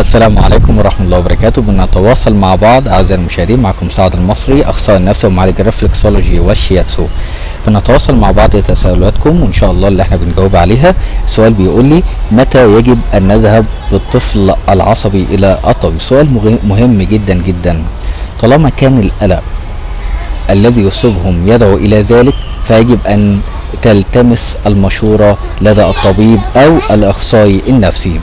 السلام عليكم ورحمة الله وبركاته. بنتواصل مع بعض أعزائي المشاهدين، معكم سعد المصري أخصائي النفس ومعالج الرفلكسولوجي والشياتسو. بنتواصل مع بعض تساؤلاتكم وإن شاء الله اللي احنا بنجاوب عليها. السؤال بيقول لي متى يجب أن نذهب بالطفل العصبي إلى الطبيب؟ سؤال مهم جدا جدا. طالما كان القلق الذي يصيبهم يدعو إلى ذلك فيجب أن تلتمس المشورة لدى الطبيب أو الأخصائي النفسي.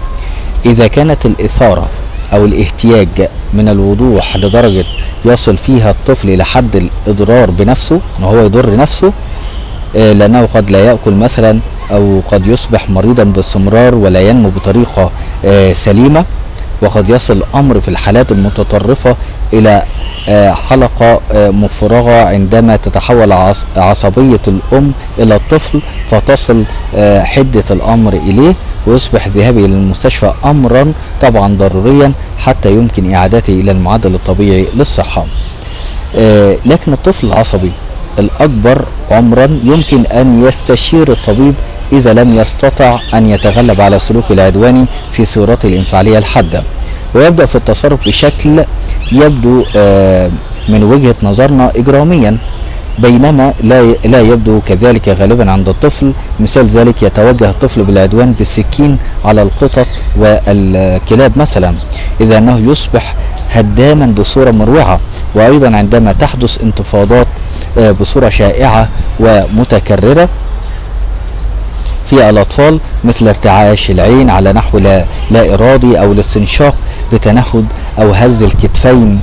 إذا كانت الإثارة أو الاحتياج من الوضوح لدرجة يصل فيها الطفل إلى حد الإضرار بنفسه، إن هو يضر نفسه لأنه قد لا يأكل مثلا أو قد يصبح مريضا باستمرار ولا ينمو بطريقة سليمة، وقد يصل الأمر في الحالات المتطرفة إلى حلقة مفرغة عندما تتحول عصبية الأم إلى الطفل فتصل حدة الأمر إليه ويصبح ذهابه إلى المستشفى أمرا طبعا ضروريا حتى يمكن إعادته إلى المعدل الطبيعي للصحة. لكن الطفل العصبي الأكبر عمرا يمكن أن يستشير الطبيب إذا لم يستطع أن يتغلب على السلوك العدواني في صورته الانفعالية الحادة، ويبدأ في التصرف بشكل يبدو من وجهة نظرنا إجراميا، بينما لا يبدو كذلك غالبا عند الطفل. مثال ذلك يتوجه الطفل بالعدوان بالسكين على القطط والكلاب مثلا، إذا أنه يصبح هداما بصورة مروعة. وأيضا عندما تحدث انتفاضات بصورة شائعة ومتكررة في الأطفال مثل ارتعاش العين على نحو لا إرادي أو الاستنشاق بتنهد أو هز الكتفين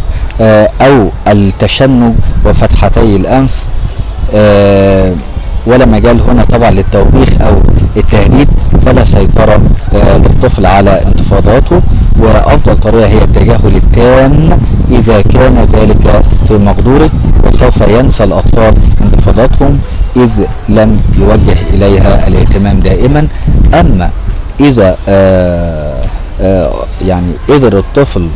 أو التشنج وفتحتي الأنف، ولا مجال هنا طبعا للتوبيخ أو التهديد، فلا سيطرة للطفل على انتفاضاته. وأفضل طريقة هي التجاهل التام إذا كان ذلك في مقدوره، وسوف ينسى الأطفال انتفاضاتهم إذ لم يوجه إليها الاهتمام دائما. أما إذا يعني قدر الطفل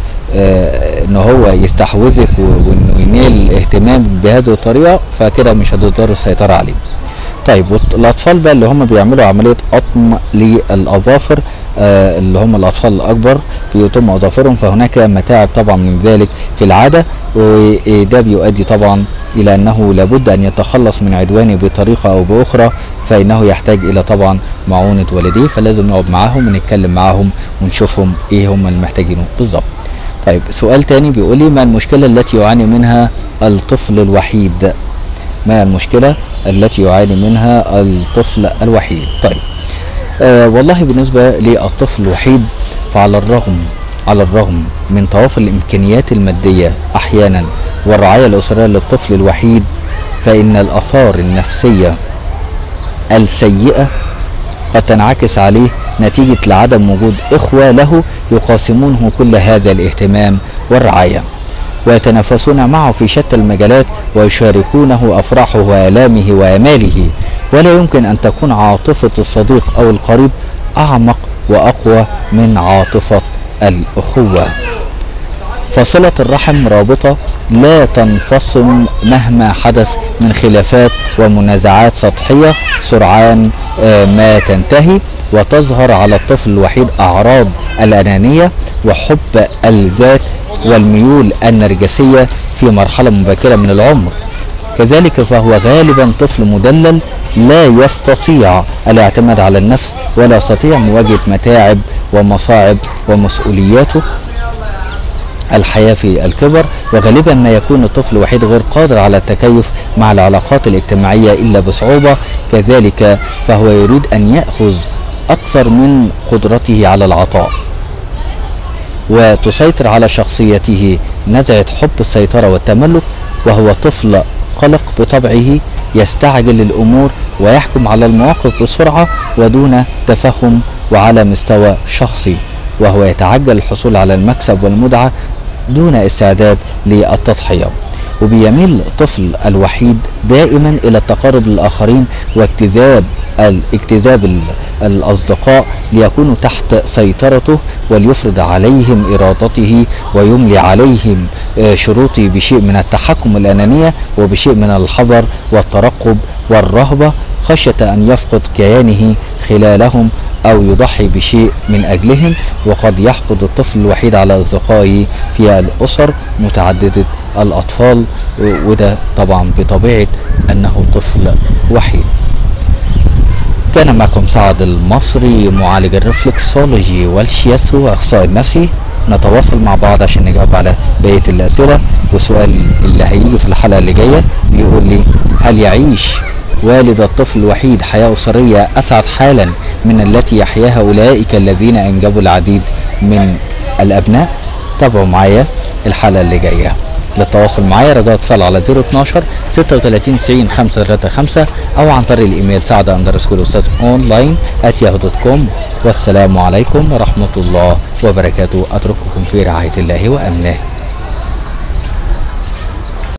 ان هو يستحوذك وانه ينال الاهتمام بهذه الطريقه فكده مش هتقدروا السيطره عليه. طيب الاطفال بقى اللي هم بيعملوا عمليه قطم للاظافر، اللي هم الاطفال الاكبر بيتم اظافرهم، فهناك متاعب طبعا من ذلك في العاده، وده بيؤدي طبعا الى انه لابد ان يتخلص من عدوانه بطريقه او باخرى، فانه يحتاج الى طبعا معونه والديه، فلازم نقعد معاهم ونتكلم معاهم ونشوفهم ايه هم اللي محتاجينه بالظبط. طيب سؤال تاني بيقول لي ما المشكلة التي يعاني منها الطفل الوحيد؟ ما المشكلة التي يعاني منها الطفل الوحيد؟ طيب والله بالنسبة للطفل الوحيد فعلى الرغم من توافر الإمكانيات المادية أحيانا والرعاية الأسرية للطفل الوحيد، فإن الآثار النفسية السيئة قد تنعكس عليه نتيجة لعدم وجود إخوة له يقاسمونه كل هذا الاهتمام والرعاية ويتنافسون معه في شتى المجالات ويشاركونه أفراحه وآلامه وآماله، ولا يمكن أن تكون عاطفة الصديق أو القريب أعمق وأقوى من عاطفة الأخوة. فصلة الرحم رابطة لا تنفصل مهما حدث من خلافات ومنازعات سطحية سرعان ما تنتهي، وتظهر على الطفل الوحيد أعراض الأنانية وحب الذات والميول النرجسية في مرحلة مبكرة من العمر. كذلك فهو غالبا طفل مدلل لا يستطيع الاعتماد على النفس ولا يستطيع مواجهة متاعب ومصاعب ومسؤولياته الحياة في الكبر، وغالبا ما يكون الطفل الوحيد غير قادر على التكيف مع العلاقات الاجتماعية إلا بصعوبة. كذلك فهو يريد أن يأخذ أكثر من قدرته على العطاء، وتسيطر على شخصيته نزعة حب السيطرة والتملك، وهو طفل قلق بطبعه يستعجل الأمور ويحكم على المواقف بسرعة ودون تفهم وعلى مستوى شخصي، وهو يتعجل الحصول على المكسب والمتعة دون استعداد للتضحية. وبيميل الطفل الوحيد دائما إلى التقرب للآخرين واجتذاب الأصدقاء ليكونوا تحت سيطرته وليفرض عليهم إرادته ويملي عليهم شروطه بشيء من التحكم الأنانية وبشيء من الحذر والترقب والرهبة، خشية أن يفقد كيانه خلالهم أو يضحي بشيء من أجلهم، وقد يحقد الطفل الوحيد على أصدقائه في الأسر متعددة الأطفال، وده طبعا بطبيعة أنه طفل وحيد. كان معكم سعد المصري معالج الرفلكسولوجي والشياتسو أخصائي النفسي. نتواصل مع بعض عشان نجاوب على بقية الأسئلة. والسؤال اللي هيجي في الحلقة اللي جاية بيقول لي: هل يعيش والد الطفل الوحيد حياة أسرية أسعد حالا من التي يحياها أولئك الذين أنجبوا العديد من الأبناء؟ تابعوا معايا الحلقة اللي جاية. للتواصل معايا رجاء اتصال على 012 36 90 535 أو عن طريق الإيميل سعد_أستاذ_online@yahoo.com. والسلام عليكم ورحمة الله وبركاته. أترككم في رعاية الله وأمنه.